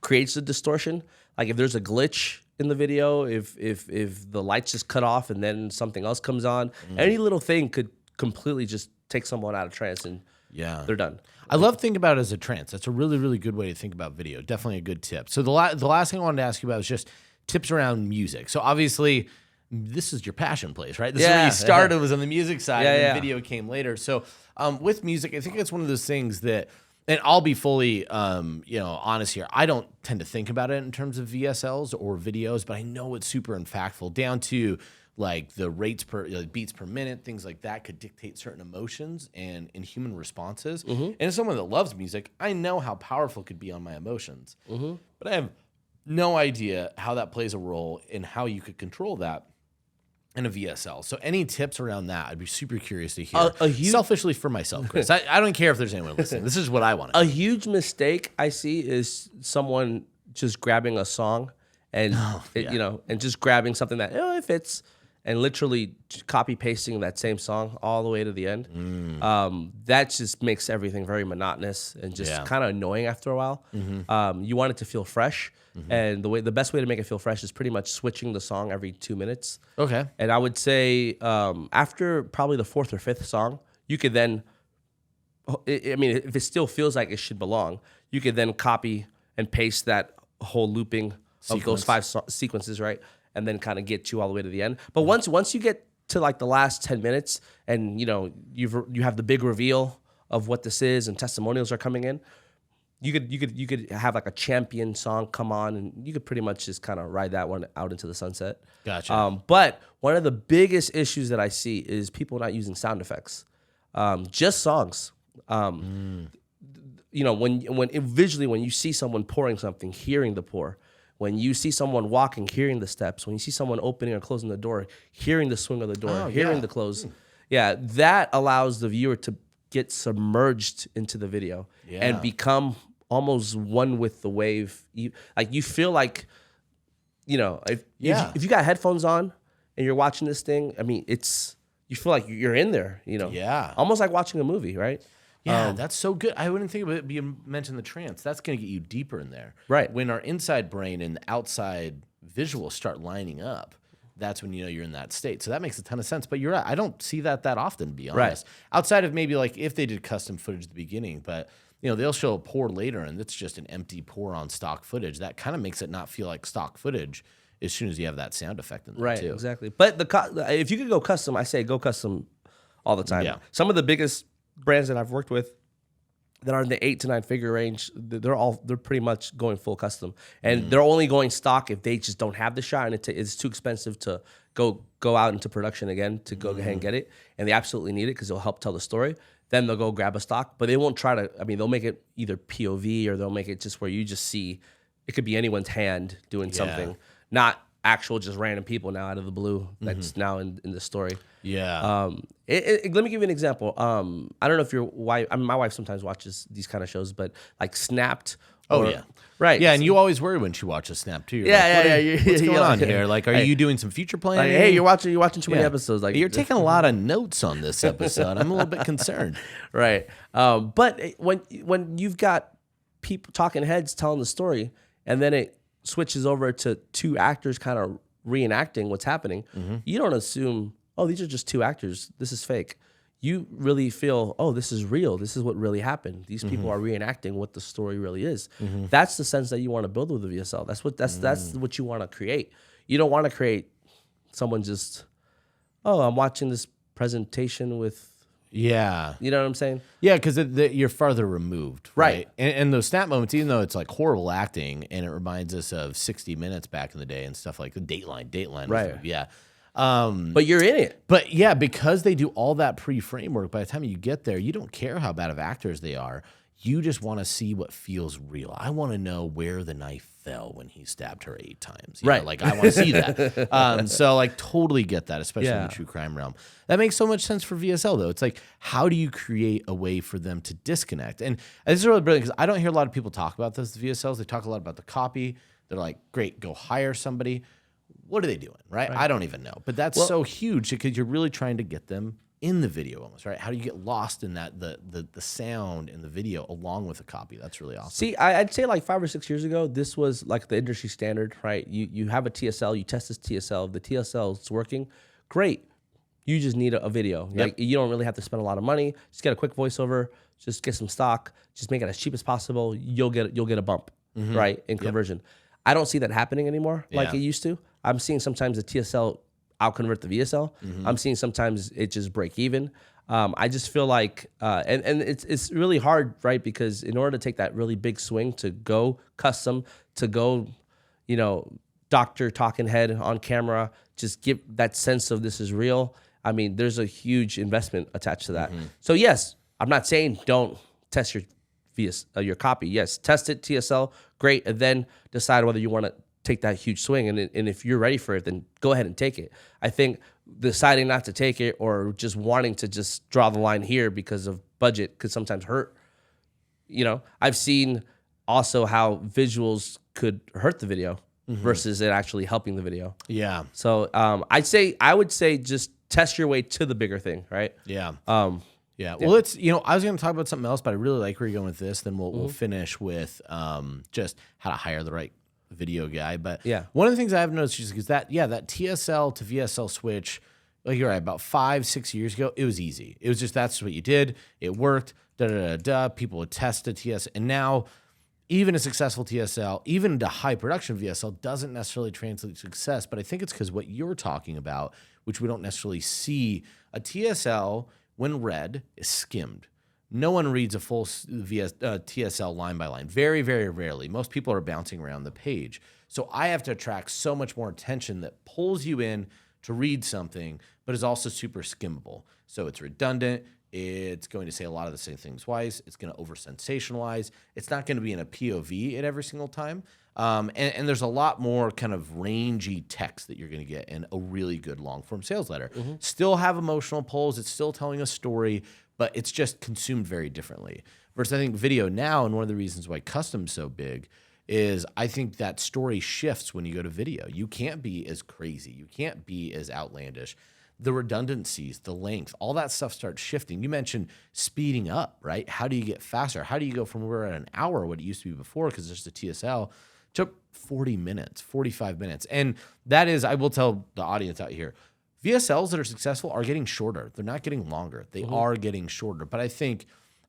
creates a distortion, like if there's a glitch in the video, if the lights just cut off and then something else comes on, any little thing could completely just take someone out of trance and they're done. I love thinking about it as a trance. That's a really, really good way to think about video. Definitely a good tip. So the last thing I wanted to ask you about was just tips around music. So obviously, this is your passion place, right? This is where you started, was on the music side, and then video came later. So with music, I think it's one of those things that, and I'll be fully, honest here. I don't tend to think about it in terms of VSLs or videos, but I know it's super impactful down to like the rates per beats per minute, things like that could dictate certain emotions and human responses. And as someone that loves music, I know how powerful it could be on my emotions. But I have no idea how that plays a role in how you could control that in a VSL. So any tips around that, I'd be super curious to hear. Selfishly for myself, Chris. I don't care if there's anyone listening. This is what I want to do. A huge mistake I see is someone just grabbing a song and and just grabbing something that it fits and literally copy pasting that same song all the way to the end. That just makes everything very monotonous and just kind of annoying after a while. You want it to feel fresh. And the best way to make it feel fresh is pretty much switching the song every 2 minutes. Okay. And I would say after probably the 4th or 5th song, you could then, if it still feels like it should belong, you could then copy and paste that whole looping of those 5 sequences, right? And then kind of get you all the way to the end. But once you get to like the last 10 minutes and you have the big reveal of what this is and testimonials are coming in, you could have like a champion song come on and you could pretty much just kind of ride that one out into the sunset. Gotcha. But one of the biggest issues that I see is people not using sound effects, just songs. When visually when you see someone pouring something, hearing the pour. When you see someone walking, hearing the steps. When you see someone opening or closing the door, hearing the swing of the door, hearing the close. That allows the viewer to get submerged into the video and become almost one with the wave. You feel like, if you got headphones on and you're watching this thing, you feel like you're in there, almost like watching a movie, right? Yeah, that's so good. I wouldn't think of it. You mentioned the trance. That's going to get you deeper in there. Right. When our inside brain and the outside visuals start lining up, that's when you're in that state. So that makes a ton of sense. But you're right. I don't see that often, to be honest. Right. Outside of maybe like if they did custom footage at the beginning, but they'll show a pour later and it's just an empty pour on stock footage. That kind of makes it not feel like stock footage as soon as you have that sound effect in there too. Right, exactly. But if you could go custom, I say go custom all the time. Yeah. Some of the biggest brands that I've worked with that are in the 8 to 9 figure range, they're pretty much going full custom, and they're only going stock if they just don't have the shot and it's too expensive to go out into production again to go ahead and get it, and they absolutely need it because it'll help tell the story. Then they'll go grab a stock, but they won't try to. They'll make it either POV or they'll make it just where you just see it could be anyone's hand doing something, not actual just random people now out of the blue that's now in the story. Yeah. Let me give you an example. I don't know if your wife, my wife sometimes watches these kind of shows, but like Snapped. Right. Yeah, and you always worry when she watches Snap too. You're what's going on here? Like, are you doing some future planning? Hey, you're watching too many episodes. Like, you're taking a lot of notes on this episode. I'm a little bit concerned. Right. But when you've got people, talking heads telling the story, and then it switches over to 2 actors kind of reenacting what's happening, you don't assume, oh, these are just 2 actors. This is fake. You really feel, oh, this is real. This is what really happened. These people are reenacting what the story really is. That's the sense that you want to build with a VSL. That's what you want to create. You don't want to create someone just, oh, I'm watching this presentation with. Yeah. You know what I'm saying? Yeah, because you're farther removed. Right. And those snap moments, even though it's like horrible acting and it reminds us of 60 Minutes back in the day and stuff like the Dateline. Right. Yeah. But you're in it. But yeah, because they do all that pre-frame work, by the time you get there, you don't care how bad of actors they are. You just want to see what feels real. I want to know where the knife fell when he stabbed her 8 times. You know, like, I want to see that. So, like, totally get that, especially in the true crime realm. That makes so much sense for VSL, though. It's like, how do you create a way for them to disconnect? And this is really brilliant because I don't hear a lot of people talk about this, the VSLs. They talk a lot about the copy. They're like, great, go hire somebody. What are they doing, right? I don't even know. But that's so huge because you're really trying to get them in the video almost, right? How do you get lost in that the sound in the video along with the copy? That's really awesome. See, I'd say like 5 or 6 years ago, this was like the industry standard, right? You have a TSL, you test this TSL, the TSL is working, great. You just need a video. Like, you don't really have to spend a lot of money. Just get a quick voiceover, just get some stock, just make it as cheap as possible. You'll get a bump, right, in conversion. I don't see that happening anymore like it used to. I'm seeing sometimes the TSL out convert the VSL. I'm seeing sometimes it just break even. I just feel like, and it's really hard, right? Because in order to take that really big swing to go custom, to go, doctor talking head on camera, just give that sense of this is real. I mean, there's a huge investment attached to that. So yes, I'm not saying don't test your copy. Yes, test it, TSL, great, and then decide whether you want to take that huge swing. And if you're ready for it, then go ahead and take it. I think deciding not to take it or just wanting to just draw the line here because of budget could sometimes hurt. I've seen also how visuals could hurt the video versus it actually helping the video. Yeah. So I would say just test your way to the bigger thing, right? Yeah. Yeah. Well, it's, I was going to talk about something else, but I really like where you're going with this. Then we'll finish with just how to hire the right video guy. But one of the things I've noticed is that TSL to VSL switch, like you're right, about 5-6 years ago, it was easy. It was just, that's what you did. It worked. People would test the TSL. And now even a successful TSL, even to high production VSL doesn't necessarily translate to success. But I think it's because what you're talking about, which we don't necessarily see, a TSL when read is skimmed. No one reads a full TSL line by line. Very, very rarely. Most people are bouncing around the page. So I have to attract so much more attention that pulls you in to read something, but is also super skimmable. So it's redundant. It's going to say a lot of the same things twice. It's going to over-sensationalize. It's not going to be in a POV at every single time. And there's a lot more kind of rangy text that you're going to get in a really good long-form sales letter. Still have emotional pulls. It's still telling a story, but it's just consumed very differently. Versus I think video now, and one of the reasons why custom's so big is I think that story shifts when you go to video. You can't be as crazy. You can't be as outlandish. The redundancies, the length, all that stuff starts shifting. You mentioned speeding up, right? How do you get faster? How do you go from where we're at an hour, what it used to be before, because there's the TSL, took 40 minutes, 45 minutes. And that is, I will tell the audience out here, VSLs that are successful are getting shorter. They're not getting longer. They are getting shorter. But I think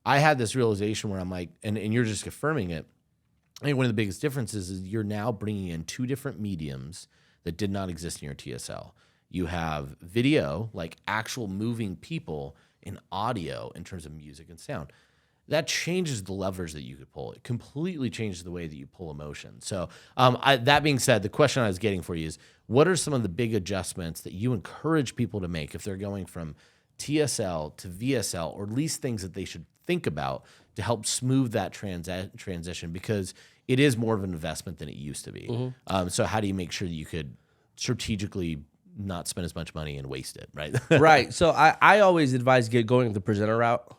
I had this realization where I'm like, and you're just affirming it. I think one of the biggest differences is you're now bringing in two different mediums that did not exist in your TSL. You have video, like actual moving people, and audio in terms of music and sound. That changes the levers that you could pull. It completely changes the way that you pull emotion. So that being said, the question I was getting for you is, what are some of the big adjustments that you encourage people to make if they're going from TSL to VSL, or at least things that they should think about to help smooth that transition? Because it is more of an investment than it used to be. So how do you make sure that you could strategically not spend as much money and waste it, right? Right. So I always advise going the presenter route.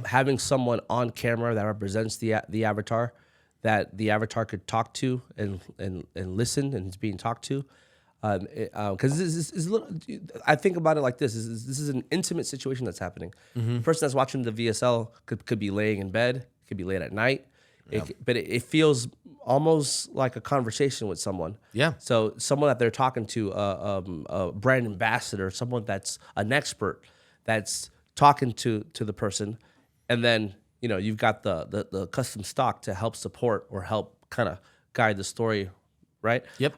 Having someone on camera that represents the avatar, that the avatar could talk to and listen and is being talked to. Because this is a little, I think about it like this. This is an intimate situation that's happening. The person that's watching the VSL could be laying in bed, could be late at night. But it feels almost like a conversation with someone. Yeah. So someone that they're talking to, a brand ambassador, someone that's an expert, that's talking to the person, and then you've got the custom stock to help support or help kind of guide the story, right? Yep.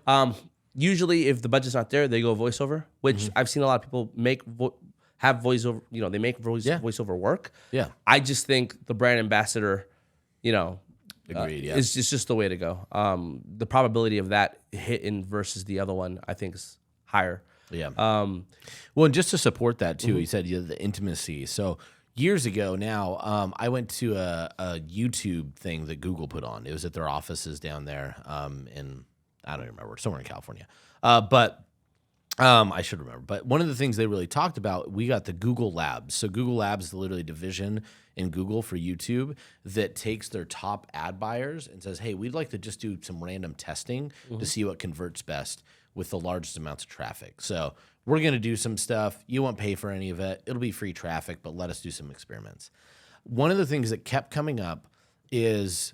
Usually, if the budget's not there, they go voiceover, which I've seen a lot of people have voiceover. They make voiceover work. Yeah. I just think the brand ambassador, Agreed, yeah. It's just the way to go. The probability of that hitting versus the other one, I think, is higher. Yeah. Well, and just to support that too, you said the intimacy. So years ago now, I went to a YouTube thing that Google put on. It was at their offices down there in, I don't remember, somewhere in California. But I should remember. But one of the things they really talked about, we got the Google Labs. So Google Labs is literally a division in Google for YouTube that takes their top ad buyers and says, hey, we'd like to just do some random testing to see what converts best with the largest amounts of traffic. So we're going to do some stuff. You won't pay for any of it. It'll be free traffic, but let us do some experiments. One of the things that kept coming up is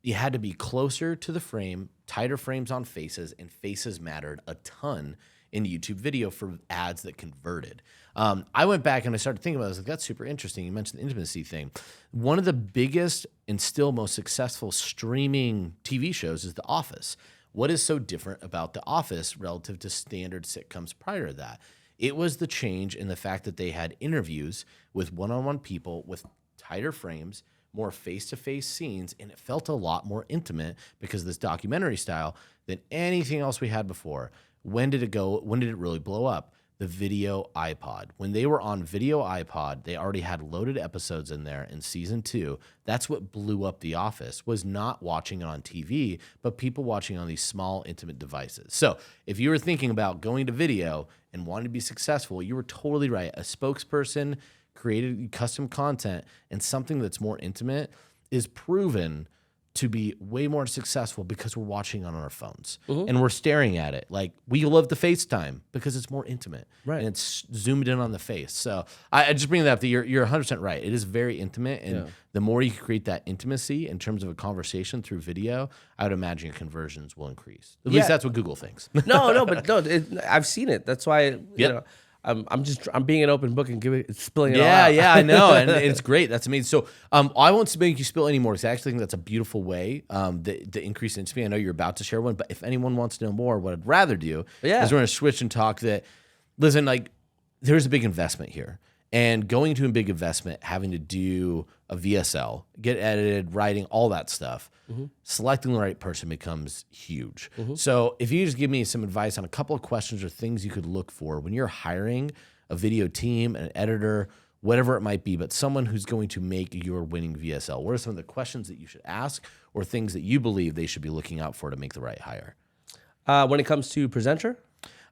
you had to be closer to the frame, tighter frames on faces, and faces mattered a ton in YouTube video for ads that converted. I went back and I started thinking about it. I was like, that's super interesting. You mentioned the intimacy thing. One of the biggest and still most successful streaming TV shows is The Office. what is so different about The Office relative to standard sitcoms prior to that? It was the change in the fact that they had interviews with one-on-one people with tighter frames, more face-to-face scenes, and it felt a lot more intimate because of this documentary style than anything else we had before. When did it go? When did it really blow up? The video iPod. When they were on video iPod, they already had loaded episodes in there in season 2. That's what blew up The Office, was not watching it on TV, but people watching on these small, intimate devices. So if you were thinking about going to video and wanting to be successful, you were totally right. A spokesperson, created custom content, and something that's more intimate is proven to be way more successful because we're watching on our phones and we're staring at it. Like, we love the FaceTime because it's more intimate, right? And it's zoomed in on the face. So I just bring that up. That you're 100% right. It is very intimate, and the more you can create that intimacy in terms of a conversation through video, I would imagine conversions will increase. At least that's what Google thinks. I've seen it. That's why you know. I'm being an open book and spilling it all out. Yeah, I know, and it's great. That's amazing. So I won't make you spill anymore because I actually think that's a beautiful way. The increase in intimacy. I know you're about to share one, but if anyone wants to know more, what I'd rather do is we're going to switch and talk that. Listen, like, there's a big investment here, and going to a big investment, having to do a VSL, get edited, writing, all that stuff. Selecting the right person becomes huge. So if you just give me some advice on a couple of questions or things you could look for when you're hiring a video team, an editor, whatever it might be, but someone who's going to make your winning VSL, what are some of the questions that you should ask or things that you believe they should be looking out for to make the right hire? When it comes to presenter?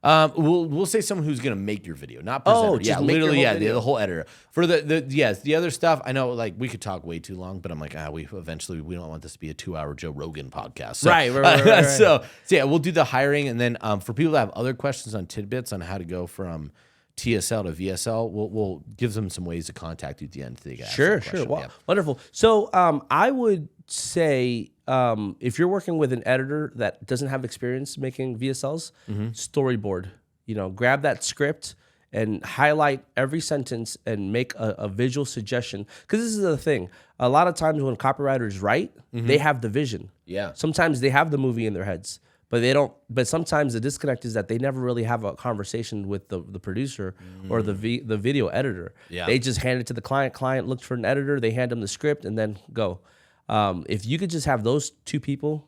We'll say someone who's gonna make your video, not presenter. Just make literally, your whole video. the whole editor. For the other stuff, I know, like, we could talk way too long, but I'm like, we don't want this to be a 2-hour Joe Rogan podcast. So, Right. So yeah, we'll do the hiring, and then for people that have other questions on tidbits on how to go from TSL to VSL, we'll give them some ways to contact you at the end. Sure. Wow. Wonderful. So I would say if you're working with an editor that doesn't have experience making VSLs, storyboard. Grab that script and highlight every sentence and make a visual suggestion. Because this is the thing. A lot of times when copywriters write, they have the vision. Yeah. Sometimes they have the movie in their heads, but they don't. But sometimes the disconnect is that they never really have a conversation with the producer or the video editor. Yeah. They just hand it to the client. Client looked for an editor. They hand them the script and then go. If you could just have those two people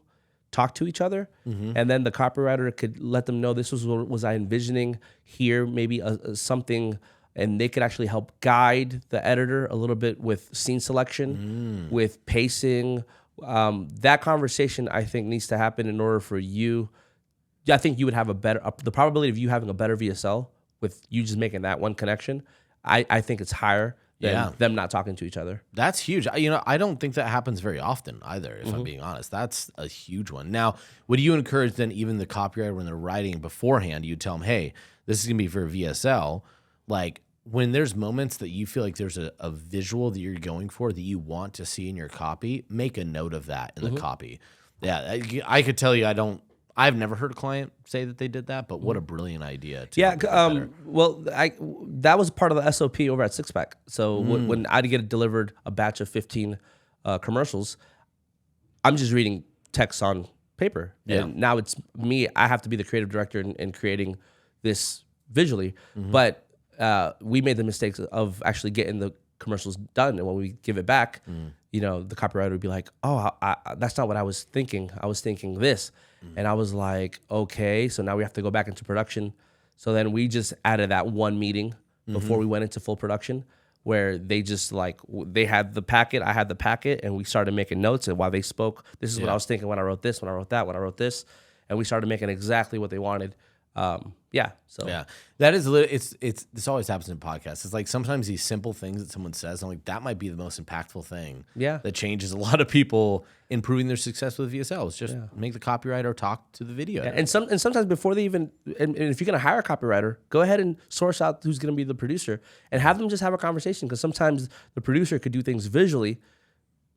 talk to each other, and then the copywriter could let them know this was I envisioning here, maybe something, and they could actually help guide the editor a little bit with scene selection, with pacing. That conversation, I think, needs to happen in order for you. I think you would have the probability of you having a better VSL with you just making that one connection. I think it's higher than them not talking to each other. That's huge. I don't think that happens very often either, if I'm being honest. That's a huge one. Now, would you encourage then even the copywriter when they're writing beforehand, you tell them, hey, this is going to be for a VSL, like, when there's moments that you feel like there's a visual that you're going for that you want to see in your copy, make a note of that in the copy. Yeah, I could tell you I've never heard a client say that they did that, but what a brilliant idea. That was part of the SOP over at Sixpack. So when I'd get delivered a batch of 15 commercials, I'm just reading text on paper. Yeah. And now it's me. I have to be the creative director in creating this visually. But we made the mistakes of actually getting the commercials done. And when we give it back, the copywriter would be like, oh, that's not what I was thinking. I was thinking this. And I was like, okay, so now we have to go back into production. So then we just added that one meeting before we went into full production where they just they had the packet, I had the packet, and we started making notes. And while they spoke, this is what I was thinking when I wrote this, when I wrote that, when I wrote this. And we started making exactly what they wanted. That is this always happens in podcasts. It's like sometimes these simple things that someone says, I'm like, that might be the most impactful thing that changes a lot of people improving their success with VSLs. Just make the copywriter talk to the video. And sometimes before they even, and if you're going to hire a copywriter, go ahead and source out who's going to be the producer and have them just have a conversation, because sometimes the producer could do things visually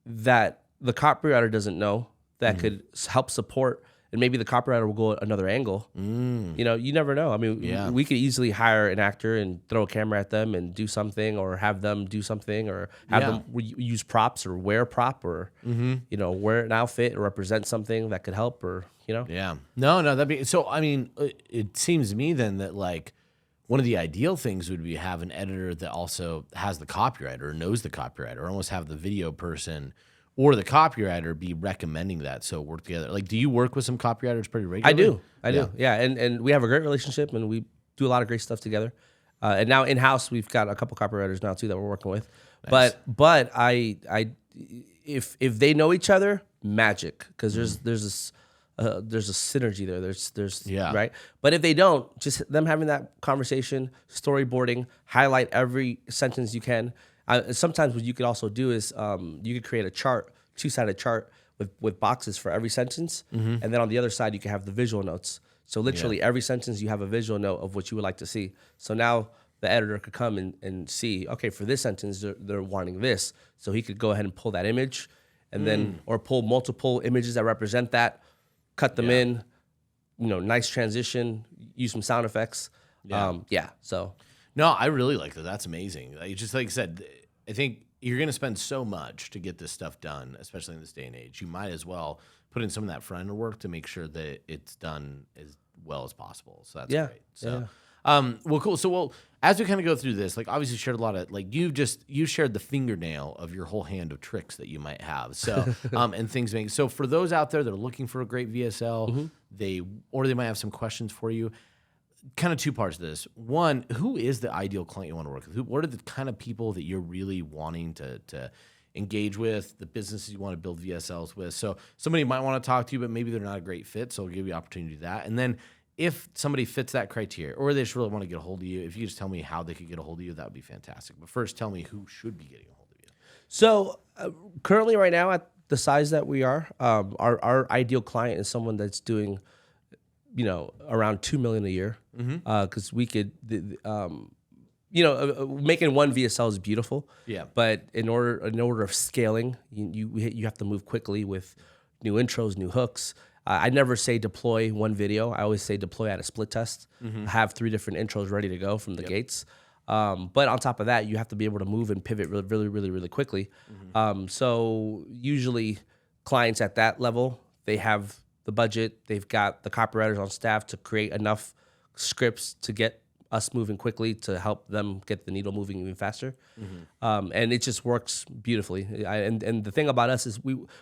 that the copywriter doesn't know that could help support and maybe the copywriter will go another angle. You know, you never know. I mean, we could easily hire an actor and throw a camera at them and do something, or have them do something, or have them use props or wear a prop, or you know, wear an outfit or represent something that could help, or you know. Yeah. No, that'd be so. I mean, it seems to me then that like one of the ideal things would be have an editor that also has the copywriter, or knows the copywriter, or almost have the video person or the copywriter be recommending that, so work together. Like, do you work with some copywriters pretty regularly? I do. Yeah, and we have a great relationship, and we do a lot of great stuff together. And now in house, we've got a couple copywriters now too that we're working with. Nice. But if they know each other, magic, because there's a synergy there. There's right. But if they don't, just them having that conversation, storyboarding, highlight every sentence you can. Sometimes what you could also do is you could create a chart, 2-sided chart with boxes for every sentence, and then on the other side you can have the visual notes. So literally every sentence you have a visual note of what you would like to see. So now the editor could come and see, okay, for this sentence they're wanting this, so he could go ahead and pull that image, and then or pull multiple images that represent that, cut them in, you know, nice transition, use some sound effects. So. No, I really like that. That's amazing. Just like I said, I think you're going to spend so much to get this stuff done, especially in this day and age. You might as well put in some of that front end work to make sure that it's done as well as possible. So that's great. So, well, cool. So, well, as we kind of go through this, like obviously shared a lot of, like you shared the fingernail of your whole hand of tricks that you might have. So, and things make, so for those out there that are looking for a great VSL, they might have some questions for you. Kind of two parts of this. One, who is the ideal client you want to work with? What are the kind of people that you're really wanting to engage with, the businesses you want to build VSLs with? So somebody might want to talk to you, but maybe they're not a great fit, so I'll give you the opportunity to do that. And then if somebody fits that criteria, or they just really want to get a hold of you, if you just tell me how they could get a hold of you, that would be fantastic. But first, tell me who should be getting a hold of you. So currently right now at the size that we are, our ideal client is someone that's doing, you know, around $2 million a year, because we could, you know, making one VSL is beautiful. Yeah. But in order of scaling, you have to move quickly with new intros, new hooks. I never say deploy one video. I always say deploy at a split test. Have 3 different intros ready to go from the gates. But on top of that, you have to be able to move and pivot really quickly. So usually clients at that level, they have the budget, they've got the copywriters on staff to create enough scripts to get us moving quickly to help them get the needle moving even faster. And it just works beautifully. And the thing about us is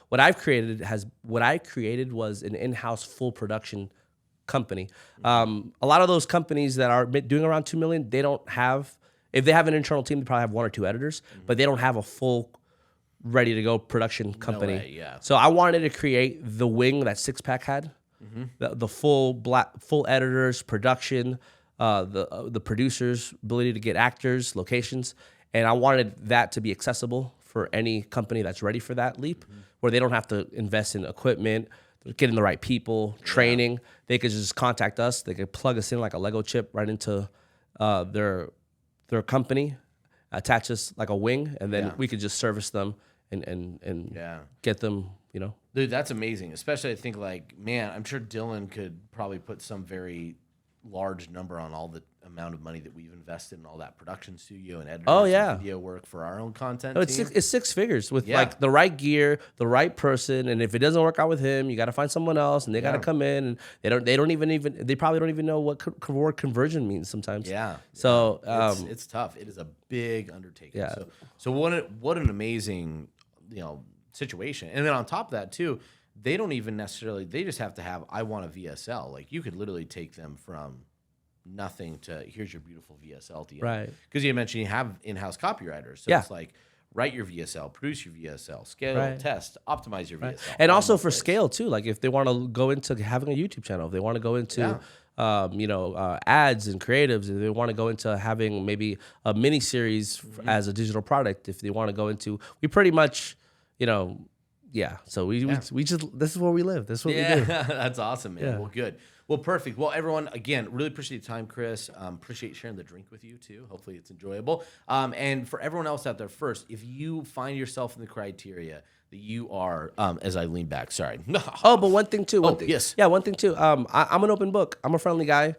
what I created was an in-house full production company. A lot of those companies that are doing around 2 million, they don't have, if they have an internal team, they probably have 1 or 2 editors, but they don't have a full ready to go production company. No way, yeah. So I wanted to create the wing that Sixpack had, the full editors, production, the producers, ability to get actors, locations, and I wanted that to be accessible for any company that's ready for that leap, where they don't have to invest in equipment, getting the right people, training. They could just contact us. They could plug us in like a Lego chip right into their company, attach us like a wing, and then we could just service them and get them, you know. Dude, that's amazing. Especially I think like, man, I'm sure Dylan could probably put some very large number on all the amount of money that we've invested in all that production studio and editing and video work for our own content. Oh, it's 6 figures with like the right gear, the right person, and if it doesn't work out with him, you got to find someone else, and they got to come in, and they probably don't even know what word conversion means sometimes. So it's tough. It is a big undertaking. So what an amazing, you know, situation. And then on top of that too, they don't even necessarily, they just have to have, I want a VSL. Like you could literally take them from nothing to here's your beautiful VSL to right. Because you mentioned you have in-house copywriters. So it's like write your VSL, produce your VSL, scale, test, optimize your VSL. And also for scale too. Like if they want to go into having a YouTube channel, if they want to go into ads and creatives, if they want to go into having maybe a mini series as a digital product, if they want to go into, we pretty much, you know, so we just, this is where we live. This is what we do. That's awesome, man. Well, good. Well, perfect. Well, everyone, again, really appreciate the time, Chris. Appreciate sharing the drink with you, too. Hopefully it's enjoyable. And for everyone else out there, first, if you find yourself in the criteria that you are, as I lean back, sorry. Oh, but one thing too. Yes. Yeah, one thing too. I'm an open book. I'm a friendly guy.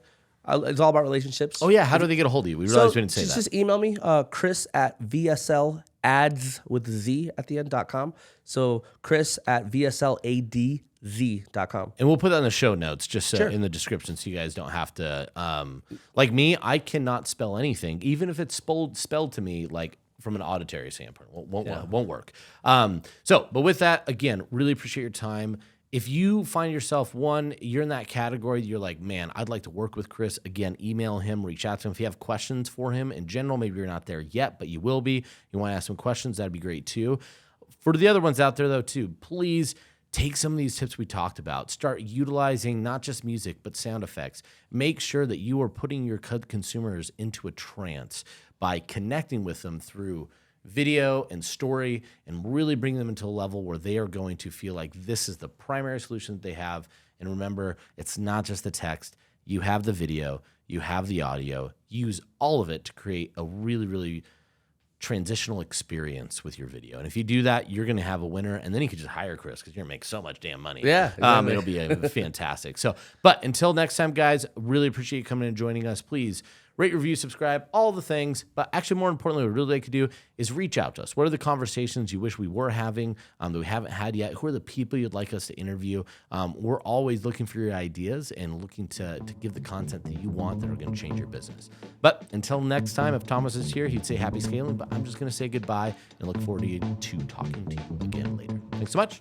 It's all about relationships. Oh, yeah. How do they get a hold of you? We realized we didn't say that. Just email me, Chris at VSL ads with Z at the end.com. So Chris at VSLADZ.com. And we'll put that in the show notes, just Sure. in the description, so you guys don't have to. Like me, I cannot spell anything, even if it's spelled to me like from an auditory standpoint. Won't work. But with that, again, really appreciate your time. If you find yourself, you're in that category, you're like, man, I'd like to work with Chris. Again, email him, reach out to him. If you have questions for him in general, maybe you're not there yet, but you will be. You want to ask him questions, that'd be great too. For the other ones out there, though, too, please take some of these tips we talked about. Start utilizing not just music, but sound effects. Make sure that you are putting your consumers into a trance by connecting with them through video and story, and really bring them into a level where they are going to feel like this is the primary solution that they have. And remember, it's not just the text. You have the video, you have the audio. Use all of it to create a really, really transitional experience with your video. And if you do that, you're going to have a winner. And then you can just hire Chris, because you're going to make so much damn money. Yeah, exactly. It'll be fantastic. But until next time, guys, really appreciate you coming and joining us. Please rate, review, subscribe, all the things. But actually, more importantly, what we'd really like to do is reach out to us. What are the conversations you wish we were having that we haven't had yet? Who are the people you'd like us to interview? We're always looking for your ideas and looking to give the content that you want that are going to change your business. But until next time, if Thomas is here, he'd say happy scaling. But I'm just going to say goodbye and look forward to talking to you again later. Thanks so much.